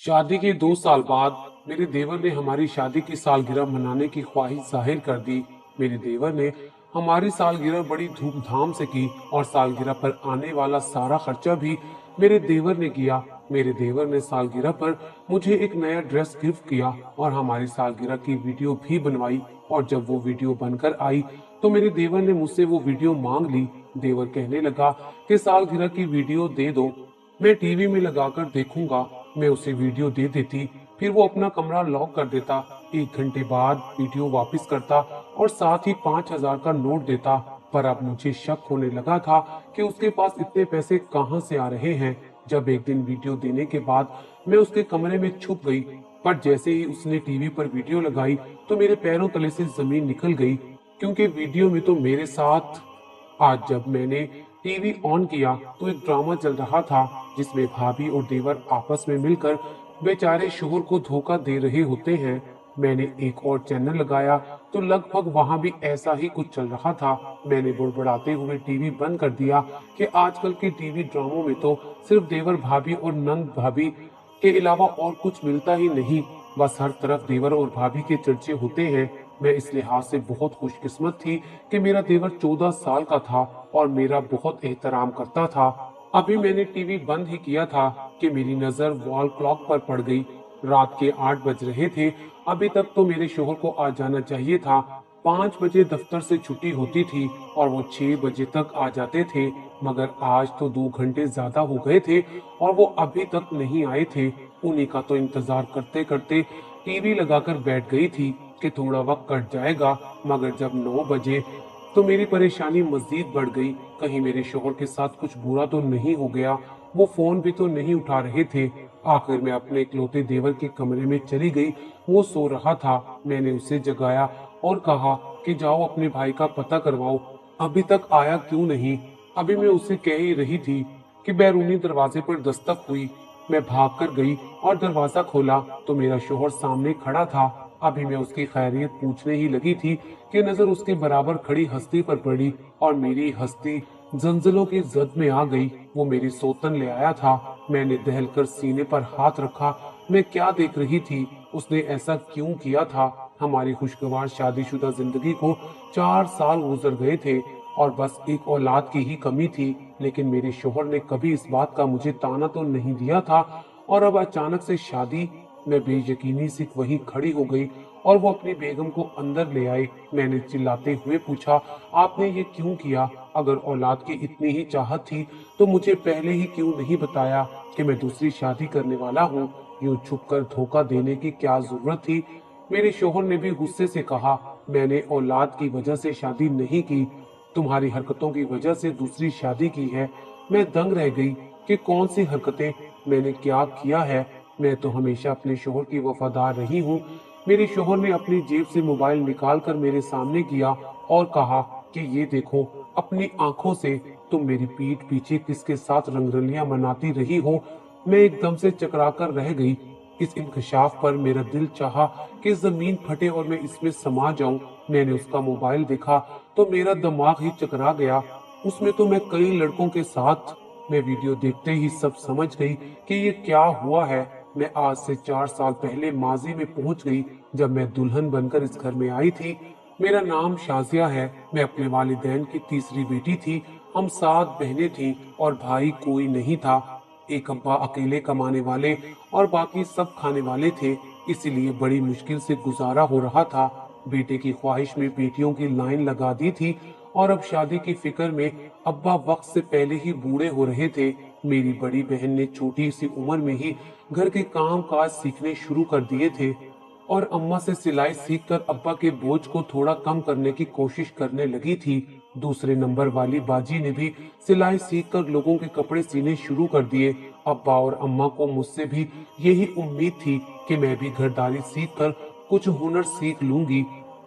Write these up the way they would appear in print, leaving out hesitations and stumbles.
शादी के 2 साल बाद मेरे देवर ने हमारी शादी की सालगिरह मनाने की ख्वाहिश जाहिर कर दी। मेरे देवर ने हमारी सालगिरह बड़ी धूमधाम से की और सालगिरह पर आने वाला सारा खर्चा भी मेरे देवर ने किया। मेरे देवर ने सालगिरह पर मुझे एक नया ड्रेस गिफ्ट किया और हमारी सालगिरह की वीडियो भी बनवाई। और जब वो वीडियो बनकर आई तो मेरे देवर ने मुझसे वो वीडियो मांग ली। देवर कहने लगा कि सालगिरह की वीडियो दे दो, मैं टीवी में लगाकर देखूंगा। मैं उसे वीडियो दे देती, फिर वो अपना कमरा लॉक कर देता। 1 घंटे बाद वीडियो वापस करता और साथ ही 5,000 का नोट देता। पर अब मुझे शक होने लगा था कि उसके पास इतने पैसे कहां से आ रहे हैं। जब एक दिन वीडियो देने के बाद मैं उसके कमरे में छुप गई, पर जैसे ही उसने टीवी पर वीडियो लगाई तो मेरे पैरों तले से जमीन निकल गई, क्योंकि वीडियो में तो मेरे साथ। आज जब मैंने टीवी ऑन किया तो एक ड्रामा चल रहा था जिसमें भाभी और देवर आपस में मिलकर बेचारे शोहर को धोखा दे रहे होते हैं। मैंने एक और चैनल लगाया तो लगभग वहां भी ऐसा ही कुछ चल रहा था। मैंने बुड़बुड़ाते हुए टीवी बंद कर दिया कि आजकल के टीवी ड्रामों में तो सिर्फ देवर भाभी और नंद भाभी के अलावा और कुछ मिलता ही नहीं। बस हर तरफ देवर और भाभी के चर्चे होते हैं। मैं इस लिहाज से बहुत खुशकिस्मत थी कि मेरा देवर 14 साल का था और मेरा बहुत एहतराम करता था। अभी मैंने टीवी बंद ही किया था कि मेरी नजर वॉल क्लॉक पर पड़ गई। रात के 8 बज रहे थे। अभी तक तो मेरे शोहर को आ जाना चाहिए था। 5 बजे दफ्तर से छुट्टी होती थी और वो 6 बजे तक आ जाते थे, मगर आज तो 2 घंटे ज्यादा हो गए थे और वो अभी तक नहीं आए थे। उन्हीं का तो इंतजार करते करते टीवी लगाकर बैठ गई थी कि थोड़ा वक्त कट जाएगा, मगर जब 9 बजे तो मेरी परेशानी मजीद बढ़ गई। कहीं मेरे शोहर के साथ कुछ बुरा तो नहीं हो गया। वो फोन भी तो नहीं उठा रहे थे। आखिर मैं अपने इकलौते देवर के कमरे में चली गई। वो सो रहा था। मैंने उसे जगाया और कहा कि जाओ अपने भाई का पता करवाओ, अभी तक आया क्यों नहीं। अभी मैं उसे कह ही रही थी कि बैरूनी दरवाजे पर दस्तक हुई। मैं भाग कर गई और दरवाजा खोला तो मेरा शोहर सामने खड़ा था। अभी मैं उसकी खैरियत पूछने ही लगी थी कि नजर उसके बराबर खड़ी हस्ती पर पड़ी और मेरी हस्ती जंजलों की जद में आ गई। वो मेरी सौतन ले आया था। मैंने दहलकर सीने पर हाथ रखा। मैं क्या देख रही थी? उसने ऐसा क्यों किया था? हमारी खुशगवार शादीशुदा जिंदगी को 4 साल गुजर गए थे और बस एक औलाद की ही कमी थी, लेकिन मेरे शोहर ने कभी इस बात का मुझे ताना तो नहीं दिया था। और अब अचानक से शादी। मैं बेयकीनी से वहीं खड़ी हो गई और वो अपनी बेगम को अंदर ले आए। मैंने चिल्लाते हुए पूछा, आपने ये क्यों किया? अगर औलाद की इतनी ही चाहत थी तो मुझे पहले ही क्यों नहीं बताया कि मैं दूसरी शादी करने वाला हूँ? यूं छुपकर धोखा देने की क्या जरूरत थी? मेरे शोहर ने भी गुस्से से कहा, मैंने औलाद की वजह से शादी नहीं की, तुम्हारी हरकतों की वजह से दूसरी शादी की है। मैं दंग रह गई कि कौन सी हरकतें, मैंने क्या किया है? मैं तो हमेशा अपने शोहर की वफादार रही हूँ। मेरे शोहर ने अपनी जेब से मोबाइल निकालकर मेरे सामने किया और कहा कि ये देखो अपनी आंखों से, तुम मेरी पीठ पीछे किसके साथ रंगरलियां मनाती रही हो। मैं एकदम से चकरा कर रह गई। इस इंकशाफ पर मेरा दिल चाहा कि जमीन फटे और मैं इसमें समा जाऊं। मैंने उसका मोबाइल देखा तो मेरा दिमाग ही चकरा गया। उसमें तो मैं कई लड़कों के साथ। मैं वीडियो देखते ही सब समझ गई कि ये क्या हुआ है। मैं आज से 4 साल पहले माजी में पहुंच गई, जब मैं दुल्हन बनकर इस घर में आई थी। मेरा नाम शाजिया है। मैं अपने वालिदैन की तीसरी बेटी थी। हम 7 बहनें थीं और भाई कोई नहीं था। एक अब्बा अकेले कमाने वाले और बाकी सब खाने वाले थे, इसीलिए बड़ी मुश्किल से गुजारा हो रहा था। बेटे की ख्वाहिश में बेटियों की लाइन लगा दी थी और अब शादी की फिक्र में अब्बा वक्त से पहले ही बूढ़े हो रहे थे। मेरी बड़ी बहन ने छोटी सी उम्र में ही घर के काम काज सीखने शुरू कर दिए थे और अम्मा से सिलाई सीखकर अब्बा के बोझ को थोड़ा कम करने की कोशिश करने लगी थी। दूसरे नंबर वाली बाजी ने भी सिलाई सीखकर लोगों के कपड़े सीने शुरू कर दिए। अब्बा और अम्मा को मुझसे भी यही उम्मीद थी कि मैं भी घरदारी सीखकर कुछ हुनर सीख लूंगी,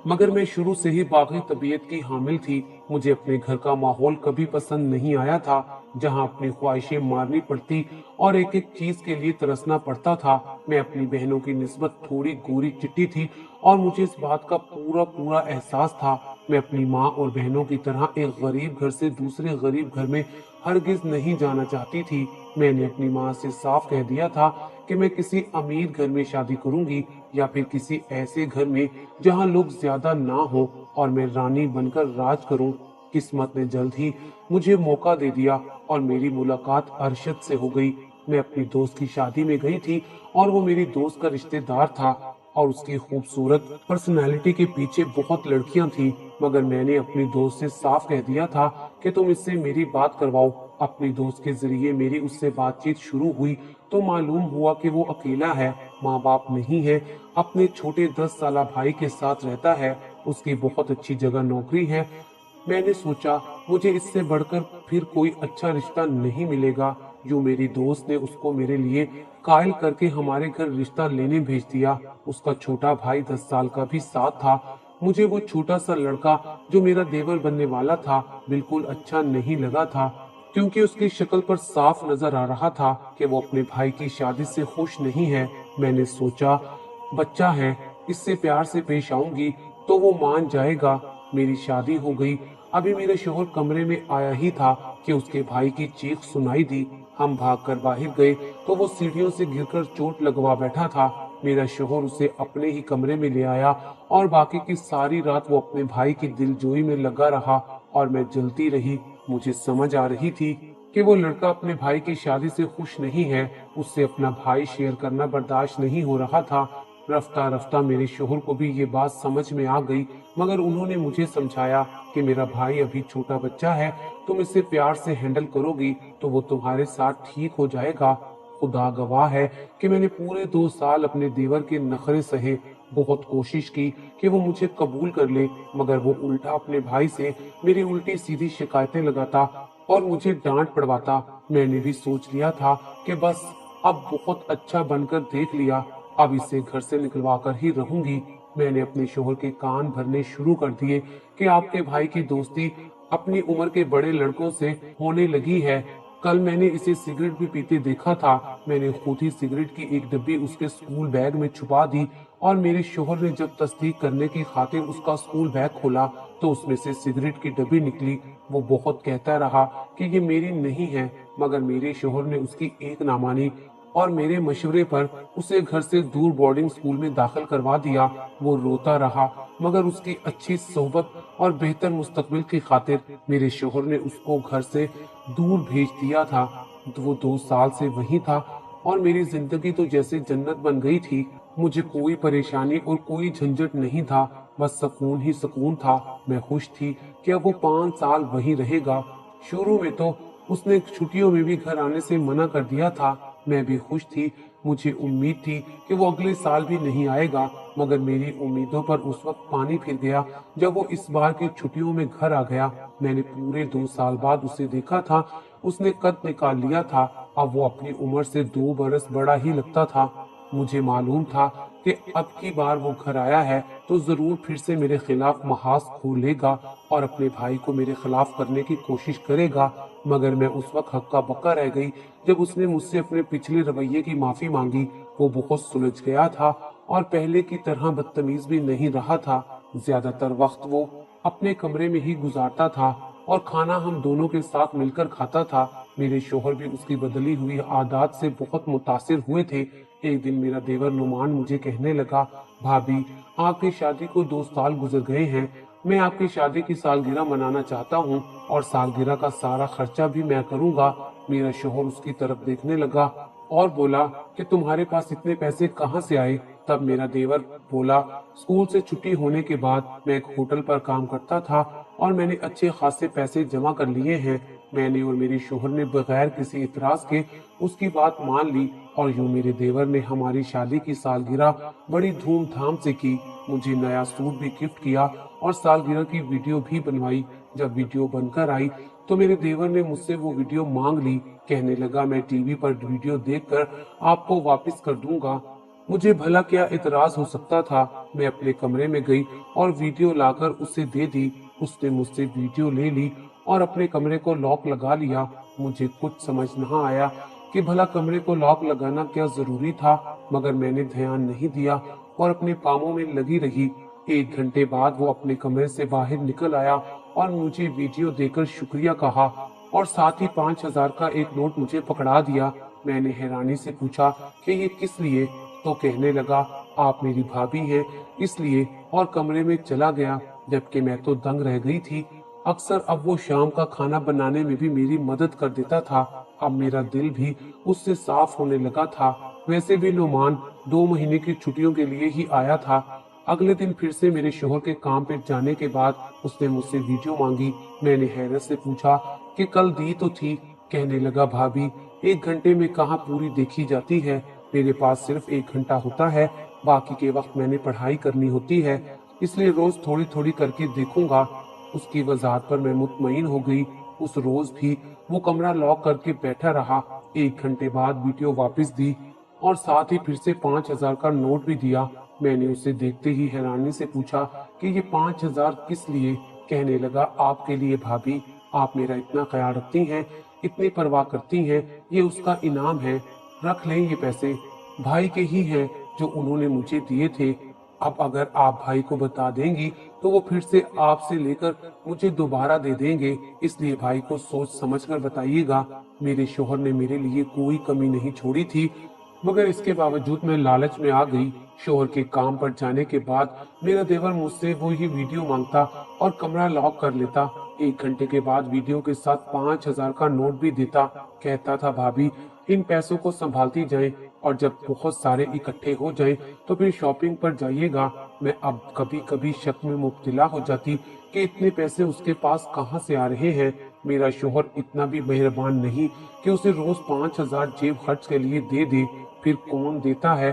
मगर मैं शुरू से ही बागी तबीयत की हामिल थी। मुझे अपने घर का माहौल कभी पसंद नहीं आया था, जहां अपनी ख्वाहिशें मारनी पड़ती और एक एक चीज के लिए तरसना पड़ता था। मैं अपनी बहनों की निस्बत थोड़ी गोरी चिट्टी थी और मुझे इस बात का पूरा पूरा एहसास था। मैं अपनी माँ और बहनों की तरह एक गरीब घर से दूसरे गरीब घर में हरगिज नहीं जाना चाहती थी। मैंने अपनी माँ से साफ कह दिया था कि मैं किसी अमीर घर में शादी करूंगी या फिर किसी ऐसे घर में जहां लोग ज्यादा ना हो और मैं रानी बनकर राज करूं। किस्मत ने जल्द ही मुझे मौका दे दिया और मेरी मुलाकात अरशद से हो गई। मैं अपनी दोस्त की शादी में गई थी और वो मेरी दोस्त का रिश्तेदार था और उसकी खूबसूरत पर्सनालिटी के पीछे बहुत लड़कियां थी, मगर मैंने अपनी दोस्त से साफ कह दिया था कि तुम इससे मेरी बात करवाओ। अपनी दोस्त के जरिए मेरी उससे बातचीत शुरू हुई तो मालूम हुआ कि वो अकेला है, माँ बाप नहीं है, अपने छोटे 10 साल भाई के साथ रहता है। उसकी बहुत अच्छी जगह नौकरी है। मैंने सोचा मुझे इससे बढ़कर फिर कोई अच्छा रिश्ता नहीं मिलेगा। यूं मेरी दोस्त ने उसको मेरे लिए कायल करके हमारे घर रिश्ता लेने भेज दिया। उसका छोटा भाई 10 साल का भी साथ था। मुझे वो छोटा सा लड़का जो मेरा देवर बनने वाला था बिल्कुल अच्छा नहीं लगा था, क्योंकि उसकी शक्ल पर साफ नजर आ रहा था कि वो अपने भाई की शादी से खुश नहीं है। मैंने सोचा बच्चा है, इससे प्यार से पेश आऊंगी तो वो मान जाएगा। मेरी शादी हो गई। अभी मेरे शोहर कमरे में आया ही था कि उसके भाई की चीख सुनाई दी। हम भागकर बाहर गए तो वो सीढ़ियों से गिरकर चोट लगवा बैठा था। मेरा शोहर उसे अपने ही कमरे में ले आया और बाकी की सारी रात वो अपने भाई की दिलजोई में लगा रहा और मैं जलती रही। मुझे समझ आ रही थी कि वो लड़का अपने भाई की शादी से खुश नहीं है, उससे अपना भाई शेयर करना बर्दाश्त नहीं हो रहा था। रफ्ता रफ्ता मेरे शोहर को भी ये बात समझ में आ गई, मगर उन्होंने मुझे समझाया कि मेरा भाई अभी छोटा बच्चा है, तुम इसे प्यार से हैंडल करोगी तो वो तुम्हारे साथ ठीक हो जाएगा। खुदा गवाह है कि मैंने पूरे 2 साल अपने देवर के नखरे सहे। बहुत कोशिश की कि वो मुझे कबूल कर ले, मगर वो उल्टा अपने भाई से मेरी उल्टी सीधी शिकायतें लगाता और मुझे डांट पड़वाता। मैंने भी सोच लिया था कि बस अब बहुत अच्छा बनकर देख लिया, अब इसे घर से निकलवा कर ही रहूंगी। मैंने अपने शोहर के कान भरने शुरू कर दिए कि आपके भाई की दोस्ती अपनी उम्र के बड़े लड़कों से होने लगी है। कल मैंने इसे सिगरेट भी पीते देखा था। मैंने खुद ही सिगरेट की एक डब्बी उसके स्कूल बैग में छुपा दी और मेरे शोहर ने जब तस्दीक करने की खातिर उसका स्कूल बैग खोला तो उसमें से सिगरेट की डब्बी निकली। वो बहुत कहता रहा कि ये मेरी नहीं है, मगर मेरे शोहर ने उसकी एक ना मानी और मेरे मशवरे पर उसे घर से दूर बोर्डिंग स्कूल में दाखिल करवा दिया। वो रोता रहा, मगर उसकी अच्छी सोहबत और बेहतर मुस्तकबिल की खातिर मेरे शोहर ने उसको घर से दूर भेज दिया था। वो 2 साल से वहीं था और मेरी जिंदगी तो जैसे जन्नत बन गई थी। मुझे कोई परेशानी और कोई झंझट नहीं था, बस सुकून ही सुकून था। मैं खुश थी कि अब वो 5 साल वहीं रहेगा। शुरू में तो उसने छुट्टियों में भी घर आने से मना कर दिया था। मैं भी खुश थी। मुझे उम्मीद थी कि वो अगले साल भी नहीं आएगा, मगर मेरी उम्मीदों पर उस वक्त पानी फिर गया जब वो इस बार की छुट्टियों में घर आ गया। मैंने पूरे 2 साल बाद उसे देखा था। उसने कद निकाल लिया था। अब वो अपनी उम्र से 2 बरस बड़ा ही लगता था। मुझे मालूम था कि अब की बार वो घर आया है तो जरूर फिर से मेरे खिलाफ महाज खोलेगा और अपने भाई को मेरे खिलाफ करने की कोशिश करेगा। मगर मैं उस वक्त हक्का बक्का रह गई जब उसने मुझसे अपने पिछले रवैये की माफी मांगी। वो बहुत सुलझ गया था और पहले की तरह बदतमीज भी नहीं रहा था। ज्यादातर वक्त वो अपने कमरे में ही गुजारता था और खाना हम दोनों के साथ मिलकर खाता था। मेरे शोहर भी उसकी बदली हुई आदत से बहुत मुतासिर हुए थे। एक दिन मेरा देवर नुमान मुझे कहने लगा, भाभी आपकी शादी को 2 साल गुजर गए हैं, मैं आपकी शादी की सालगिरह मनाना चाहता हूँ और सालगिरह का सारा खर्चा भी मैं करूँगा। मेरा शोहर उसकी तरफ देखने लगा और बोला कि तुम्हारे पास इतने पैसे कहाँ से आए। तब मेरा देवर बोला, स्कूल से छुट्टी होने के बाद मैं एक होटल पर काम करता था और मैंने अच्छे खासे पैसे जमा कर लिए हैं। मैंने और मेरे शोहर ने बगैर किसी इतराज के उसकी बात मान ली और यूं मेरे देवर ने हमारी शादी की सालगिरह बड़ी धूमधाम से की। मुझे नया सूट भी गिफ्ट किया और सालगिरह की वीडियो भी बनवाई। जब वीडियो बनकर आई तो मेरे देवर ने मुझसे वो वीडियो मांग ली। कहने लगा, मैं टीवी पर वीडियो देखकर आपको वापस कर दूंगा। मुझे भला क्या इतराज हो सकता था। मैं अपने कमरे में गई और वीडियो लाकर उसे दे दी। उसने मुझसे वीडियो ले ली और अपने कमरे को लॉक लगा लिया। मुझे कुछ समझ न आया कि भला कमरे को लॉक लगाना क्या जरूरी था, मगर मैंने ध्यान नहीं दिया और अपने कामों में लगी रही। 1 घंटे बाद वो अपने कमरे से बाहर निकल आया और मुझे वीडियो देकर शुक्रिया कहा और साथ ही 5,000 का एक नोट मुझे पकड़ा दिया। मैंने हैरानी से पूछा कि ये किस लिए, तो कहने लगा आप मेरी भाभी हैं इसलिए, और कमरे में चला गया। जबकि मैं तो दंग रह गई थी। अक्सर अब वो शाम का खाना बनाने में भी मेरी मदद कर देता था। अब मेरा दिल भी उससे साफ होने लगा था। वैसे भी नुमान 2 महीने की छुट्टियों के लिए ही आया था। अगले दिन फिर से मेरे शोहर के काम पे जाने के बाद उसने मुझसे वीडियो मांगी। मैंने हैरत से पूछा कि कल दी तो थी। कहने लगा भाभी 1 घंटे में कहाँ पूरी देखी जाती है, मेरे पास सिर्फ 1 घंटा होता है, बाकी के वक्त मैंने पढ़ाई करनी होती है, इसलिए रोज थोड़ी थोड़ी करके देखूंगा। उसकी वजाहत पर मैं मुतमईन हो गई। उस रोज भी वो कमरा लॉक करके बैठा रहा। 1 घंटे बाद वीडियो वापस दी और साथ ही फिर से 5,000 का नोट भी दिया। मैंने उसे देखते ही हैरानी से पूछा कि ये 5,000 किस लिए। कहने लगा आपके लिए भाभी, आप मेरा इतना ख्याल रखती हैं, इतनी परवाह करती हैं, ये उसका इनाम है, रख लें ये पैसे, भाई के ही हैं जो उन्होंने मुझे दिए थे। अब अगर आप भाई को बता देंगी तो वो फिर से आपसे लेकर मुझे दोबारा दे देंगे, इसलिए भाई को सोच समझकर बताइएगा। मेरे शोहर ने मेरे लिए कोई कमी नहीं छोड़ी थी, मगर इसके बावजूद मैं लालच में आ गई। शोहर के काम पर जाने के बाद मेरा देवर मुझसे वो ही वीडियो मांगता और कमरा लॉक कर लेता। 1 घंटे के बाद वीडियो के साथ 5,000 का नोट भी देता। कहता था भाभी इन पैसों को संभालती जाएं और जब बहुत सारे इकट्ठे हो जाएं तो फिर शॉपिंग पर जाइएगा। मैं अब कभी कभी शक में मुब्तला हो जाती कि इतने पैसे उसके पास कहां से आ रहे हैं। मेरा शोहर इतना भी मेहरबान नहीं कि उसे रोज 5,000 जेब खर्च के लिए दे दे, फिर कौन देता है।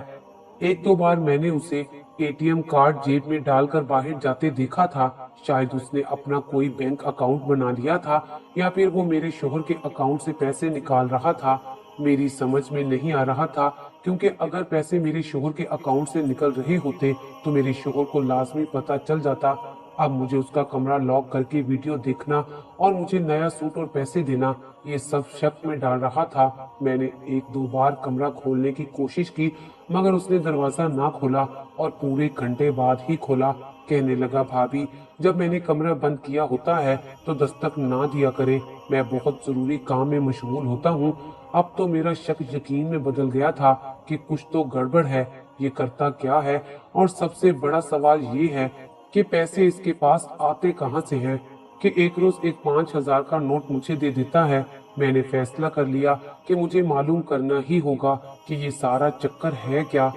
1-2 बार मैंने उसे एटीएम कार्ड जेब में डालकर बाहर जाते देखा था। शायद उसने अपना कोई बैंक अकाउंट बना लिया था या फिर वो मेरे शोहर के अकाउंट से पैसे निकाल रहा था। मेरी समझ में नहीं आ रहा था, क्योंकि अगर पैसे मेरे शोहर के अकाउंट से निकल रहे होते तो मेरे शोहर को लाजमी पता चल जाता। अब मुझे उसका कमरा लॉक करके वीडियो देखना और मुझे नया सूट और पैसे देना, ये सब शक में डाल रहा था। मैंने 1-2 बार कमरा खोलने की कोशिश की, मगर उसने दरवाजा ना खोला और पूरे घंटे बाद ही खोला। कहने लगा भाभी जब मैंने कमरा बंद किया होता है तो दस्तक ना दिया करे, मैं बहुत जरूरी काम में मशगूल होता हूँ। अब तो मेरा शक यकीन में बदल गया था कि कुछ तो गड़बड़ है, ये करता क्या है, और सबसे बड़ा सवाल ये है कि पैसे इसके पास आते कहां से हैं कि एक रोज एक 5,000 का नोट मुझे दे देता है। मैंने फैसला कर लिया कि मुझे मालूम करना ही होगा कि ये सारा चक्कर है क्या।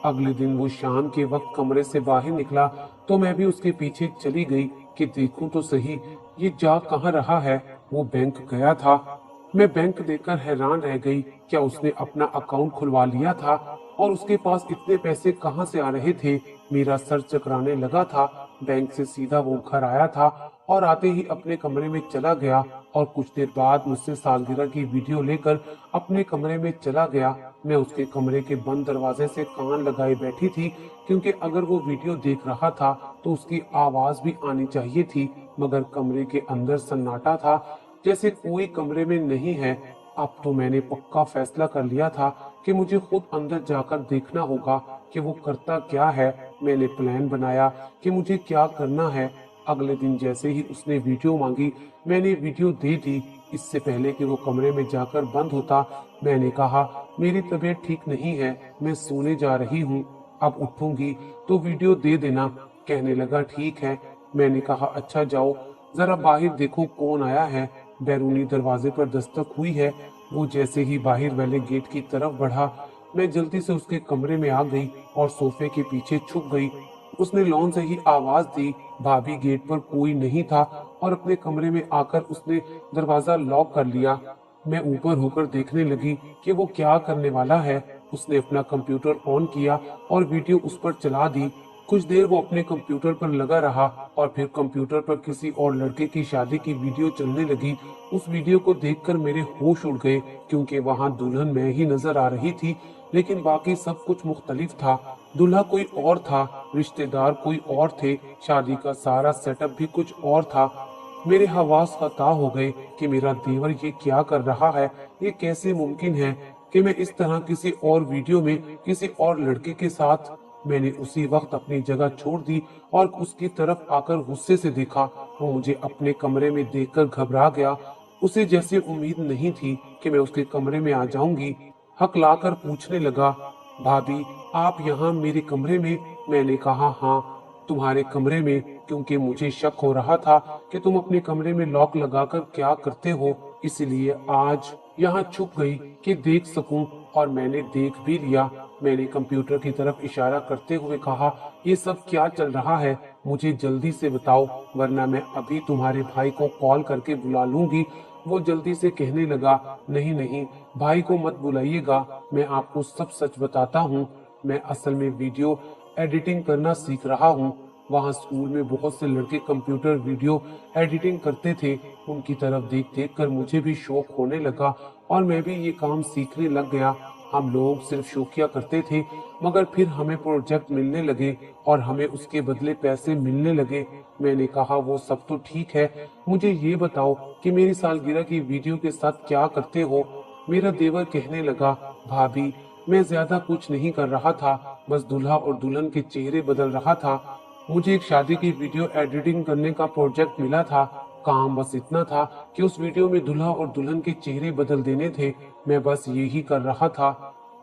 अगले दिन वो शाम के वक्त कमरे से बाहर निकला तो मैं भी उसके पीछे चली गई कि देखूं तो सही ये जा कहाँ रहा है। वो बैंक गया था। मैं बैंक देखकर हैरान रह गई। क्या उसने अपना अकाउंट खुलवा लिया था और उसके पास इतने पैसे कहां से आ रहे थे। मेरा सर चकराने लगा था। बैंक से सीधा वो घर आया था और आते ही अपने कमरे में चला गया और कुछ देर बाद मुझसे सालगिरह की वीडियो लेकर अपने कमरे में चला गया। मैं उसके कमरे के बंद दरवाजे से कान लगाए बैठी थी, क्योंकि अगर वो वीडियो देख रहा था तो उसकी आवाज भी आनी चाहिए थी, मगर कमरे के अंदर सन्नाटा था, जैसे कोई कमरे में नहीं है। अब तो मैंने पक्का फैसला कर लिया था कि मुझे खुद अंदर जाकर देखना होगा कि वो करता क्या है। मैंने प्लान बनाया कि मुझे क्या करना है। अगले दिन जैसे ही उसने वीडियो मांगी मैंने वीडियो दे दी। इससे पहले कि वो कमरे में जाकर बंद होता मैंने कहा मेरी तबीयत ठीक नहीं है, मैं सोने जा रही हूँ, अब उठूंगी तो वीडियो दे देना। कहने लगा ठीक है। मैंने कहा अच्छा जाओ, जरा बाहर देखो कौन आया है। बैरूनी दरवाजे पर दस्तक हुई है। वो जैसे ही बाहर वाले गेट की तरफ बढ़ा मैं जल्दी से उसके कमरे में आ गई और सोफे के पीछे छुप गई। उसने लॉन से ही आवाज दी। भाभी गेट पर कोई नहीं था और अपने कमरे में आकर उसने दरवाजा लॉक कर लिया। मैं ऊपर होकर देखने लगी कि वो क्या करने वाला है। उसने अपना कंप्यूटर ऑन किया और वीडियो उस पर चला दी। कुछ देर वो अपने कंप्यूटर पर लगा रहा और फिर कंप्यूटर पर किसी और लड़के की शादी की वीडियो चलने लगी। उस वीडियो को देखकर मेरे होश उड़ गए, क्योंकि वहां दुल्हन मैं ही नजर आ रही थी, लेकिन बाकी सब कुछ मुख्तलिफ था। दूल्हा कोई और था, रिश्तेदार कोई और थे, शादी का सारा सेटअप भी कुछ और था। मेरे हवास खता हो गए कि मेरा देवर ये क्या कर रहा है। ये कैसे मुमकिन है कि मैं इस तरह किसी और वीडियो में किसी और लड़के के साथ। मैंने उसी वक्त अपनी जगह छोड़ दी और उसकी तरफ आकर गुस्से से देखा। वो मुझे अपने कमरे में देखकर घबरा गया। उसे जैसे उम्मीद नहीं थी कि मैं उसके कमरे में आ जाऊंगी। हकलाकर पूछने लगा, भाभी आप यहाँ मेरे कमरे में? मैंने कहा हाँ, तुम्हारे कमरे में, क्योंकि मुझे शक हो रहा था कि तुम अपने कमरे में लॉक लगाकर क्या करते हो, इसलिए आज यहाँ छुप गई कि देख सकूं, और मैंने देख भी लिया। मैंने कंप्यूटर की तरफ इशारा करते हुए कहा, ये सब क्या चल रहा है, मुझे जल्दी से बताओ, वरना मैं अभी तुम्हारे भाई को कॉल करके बुला लूंगी। वो जल्दी से कहने लगा, नहीं नहीं, भाई को मत बुलाइएगा, मैं आपको सब सच बताता हूँ। मैं असल में वीडियो एडिटिंग करना सीख रहा हूँ। वहाँ स्कूल में बहुत से लड़के कंप्यूटर वीडियो एडिटिंग करते थे। उनकी तरफ देख देख कर मुझे भी शौक होने लगा और मैं भी ये काम सीखने लग गया। हम लोग सिर्फ शौकिया करते थे, मगर फिर हमें प्रोजेक्ट मिलने लगे और हमें उसके बदले पैसे मिलने लगे। मैंने कहा वो सब तो ठीक है, मुझे ये बताओ कि मेरी सालगिरह की वीडियो के साथ क्या करते हो। मेरा देवर कहने लगा, भाभी मैं ज्यादा कुछ नहीं कर रहा था, बस दूल्हा और दुल्हन के चेहरे बदल रहा था। मुझे एक शादी की वीडियो एडिटिंग करने का प्रोजेक्ट मिला था। काम बस इतना था कि उस वीडियो में दूल्हा और दुल्हन के चेहरे बदल देने थे। मैं बस यही कर रहा था।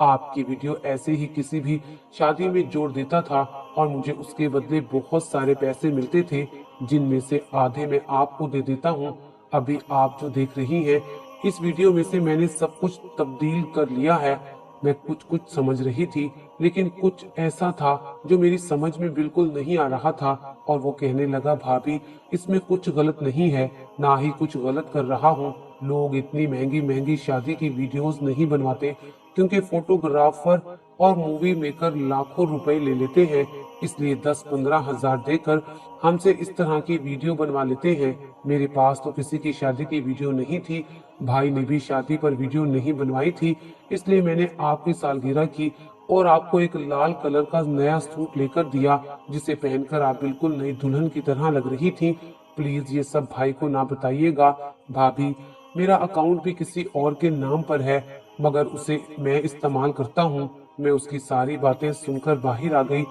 आपकी वीडियो ऐसे ही किसी भी शादी में जोड़ देता था और मुझे उसके बदले बहुत सारे पैसे मिलते थे, जिनमें से आधे मैं आपको दे देता हूँ। अभी आप जो देख रही हैं, इस वीडियो में से मैंने सब कुछ तब्दील कर लिया है। मैं कुछ कुछ समझ रही थी, लेकिन कुछ ऐसा था जो मेरी समझ में बिल्कुल नहीं आ रहा था। और वो कहने लगा, भाभी इसमें कुछ गलत नहीं है, ना ही कुछ गलत कर रहा हूँ। लोग इतनी महंगी महंगी शादी की वीडियोस नहीं बनवाते, क्योंकि फोटोग्राफर और मूवी मेकर लाखों रुपए ले लेते हैं, इसलिए 10-15 हजार देकर हमसे इस तरह की वीडियो बनवा लेते हैं। मेरे पास तो किसी की शादी की वीडियो नहीं थी, भाई ने भी शादी पर वीडियो नहीं बनवाई थी, इसलिए मैंने आपकी सालगिरह की और आपको एक लाल कलर का नया सूट लेकर दिया, जिसे पहनकर आप बिल्कुल नई दुल्हन की तरह लग रही थी। प्लीज ये सब भाई को ना बताइएगा। भाभी मेरा अकाउंट भी किसी और के नाम पर है, मगर उसे मैं इस्तेमाल करता हूँ। मैं उसकी सारी बातें सुनकर बाहर आ गई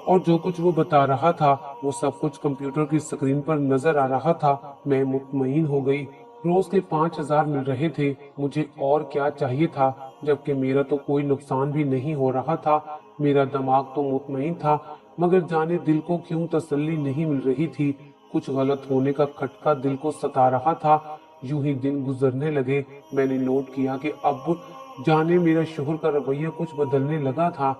और जो कुछ वो बता रहा था वो सब कुछ कंप्यूटर की स्क्रीन पर नजर आ रहा था। मैं मुतमईन हो गई। रोज के 5,000 मिल रहे थे, मुझे और क्या चाहिए था, जबकि मेरा तो कोई नुकसान भी नहीं हो रहा था। मेरा दिमाग तो मुतमईन था, मगर जाने दिल को क्यों तसल्ली नहीं मिल रही थी। कुछ गलत होने का खटका दिल को सता रहा था। यूं ही दिन गुजरने लगे। मैंने नोट किया कि अब जाने मेरा शोहर का रवैया कुछ बदलने लगा था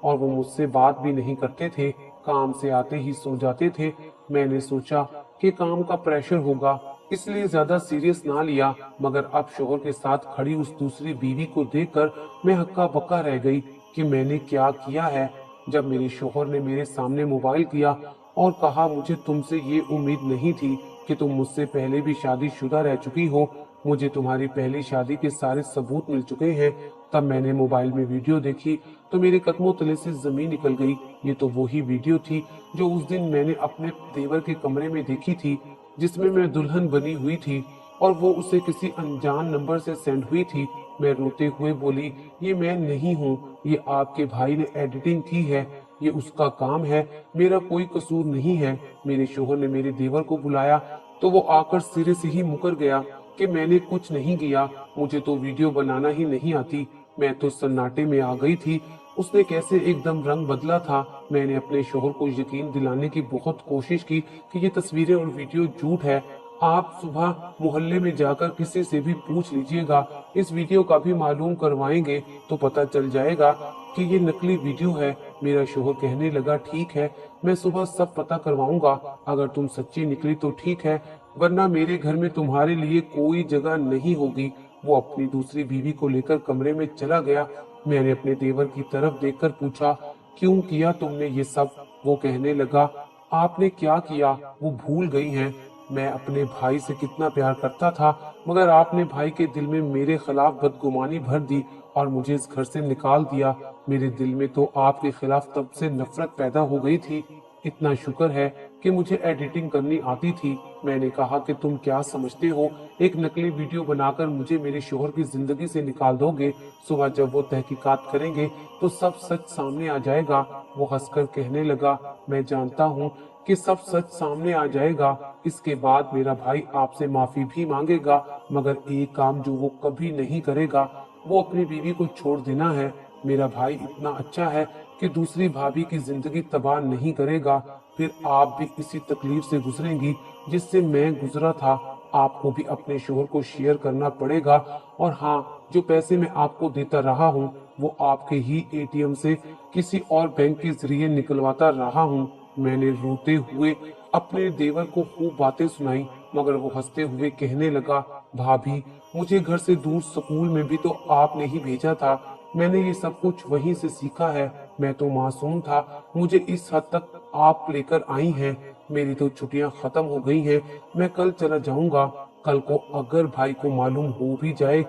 और वो मुझसे बात भी नहीं करते थे, काम से आते ही सो जाते थे। मैंने सोचा कि काम का प्रेशर होगा, इसलिए ज्यादा सीरियस ना लिया, मगर अब शोहर के साथ खड़ी उस दूसरी बीवी को देखकर मैं हक्का बक्का रह गई कि मैंने क्या किया है। जब मेरे शोहर ने मेरे सामने मोबाइल किया और कहा, मुझे तुमसे ये उम्मीद नहीं थी कि तुम मुझसे पहले भी शादीशुदा रह चुकी हो, मुझे तुम्हारी पहली शादी के सारे सबूत मिल चुके हैं। तब मैंने मोबाइल में वीडियो देखी तो मेरे कदमों तले से जमीन निकल गई। ये तो वही वीडियो थी जो उस दिन मैंने अपने देवर के कमरे में देखी थी, जिसमें मैं दुल्हन बनी हुई थी और वो उसे किसी अनजान नंबर से सेंड हुई थी। मैं रोते हुए बोली, ये मैं नहीं हूँ, ये आपके भाई ने एडिटिंग की है, ये उसका काम है, मेरा कोई कसूर नहीं है। मेरे शोहर ने मेरे देवर को बुलाया तो वो आकर सिरे से ही मुकर गया कि मैंने कुछ नहीं किया, मुझे तो वीडियो बनाना ही नहीं आती। मैं तो सन्नाटे में आ गई थी। उसने कैसे एकदम रंग बदला था। मैंने अपने शोहर को यकीन दिलाने की बहुत कोशिश की कि ये तस्वीरें और वीडियो झूठ है। आप सुबह मोहल्ले में जाकर किसी से भी पूछ लीजिएगा, इस वीडियो का भी मालूम करवाएंगे तो पता चल जाएगा कि ये नकली वीडियो है। मेरा शोहर कहने लगा, ठीक है, मैं सुबह सब पता करवाऊंगा, अगर तुम सच्ची निकली तो ठीक है, वरना मेरे घर में तुम्हारे लिए कोई जगह नहीं होगी। वो अपनी दूसरी बीवी को लेकर कमरे में चला गया। मैंने अपने देवर की तरफ देखकर पूछा, क्यों किया तुमने ये सब? वो कहने लगा, आपने क्या किया वो भूल गई हैं। मैं अपने भाई से कितना प्यार करता था, मगर आपने भाई के दिल में मेरे खिलाफ बदगुमानी भर दी और मुझे इस घर से निकाल दिया। मेरे दिल में तो आपके खिलाफ तब से नफरत पैदा हो गई थी। इतना शुक्र है कि मुझे एडिटिंग करनी आती थी। मैंने कहा कि तुम क्या समझते हो, एक नकली वीडियो बनाकर मुझे मेरे शोहर की जिंदगी से निकाल दोगे। सुबह जब वो तहकीकात करेंगे तो सब सच सामने आ जाएगा। वो हंसकर कहने लगा, मैं जानता हूँ कि सब सच सामने आ जाएगा। इसके बाद मेरा भाई आपसे माफी भी मांगेगा, मगर एक काम जो वो कभी नहीं करेगा, वो अपनी बीवी को छोड़ देना है। मेरा भाई इतना अच्छा है कि दूसरी भाभी की जिंदगी तबाह नहीं करेगा। फिर आप भी इसी तकलीफ से गुजरेंगी जिससे मैं गुजरा था। आपको भी अपने शोहर को शेयर करना पड़ेगा। और हाँ, जो पैसे मैं आपको देता रहा हूँ वो आपके ही एटीएम से किसी और बैंक के जरिए निकलवाता रहा हूँ। मैंने रोते हुए अपने देवर को खूब बातें सुनाई, मगर वो हंसते हुए कहने लगा, भाभी, मुझे घर से दूर स्कूल में भी तो आपने ही भेजा था। मैंने ये सब कुछ वहीं से सीखा है। मैं तो मासूम था, मुझे इस हद तक आप लेकर आई हैं। मेरी तो छुट्टियां खत्म हो गई हैं। मैं कल चला जाऊंगा। कल को अगर भाई को मालूम हो भी जाए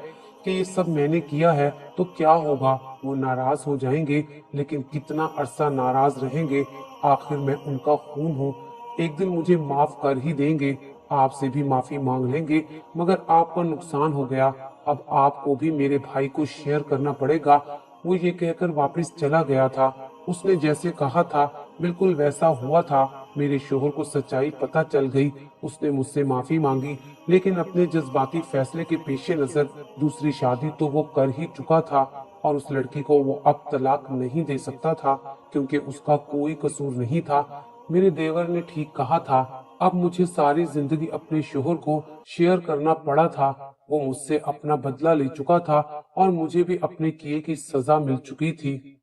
कि ये सब मैंने किया है तो क्या होगा? वो नाराज हो जाएंगे, लेकिन कितना अरसा नाराज रहेंगे? आखिर मैं उनका खून हूँ। एक दिन मुझे माफ कर ही देंगे। आपसे भी माफी मांग लेंगे, मगर आपका नुकसान हो गया। अब आपको भी मेरे भाई को शेयर करना पड़ेगा। वो ये कहकर वापस चला गया था। उसने जैसे कहा था बिल्कुल वैसा हुआ था। मेरे शोहर को सच्चाई पता चल गई। उसने मुझसे माफी मांगी, लेकिन अपने जज्बाती फैसले के पेश नजर दूसरी शादी तो वो कर ही चुका था, और उस लड़की को वो अब तलाक नहीं दे सकता था, क्योंकि उसका कोई कसूर नहीं था। मेरे देवर ने ठीक कहा था। अब मुझे सारी जिंदगी अपने शोहर को शेयर करना पड़ा था। वो मुझसे अपना बदला ले चुका था और मुझे भी अपने किए की सजा मिल चुकी थी।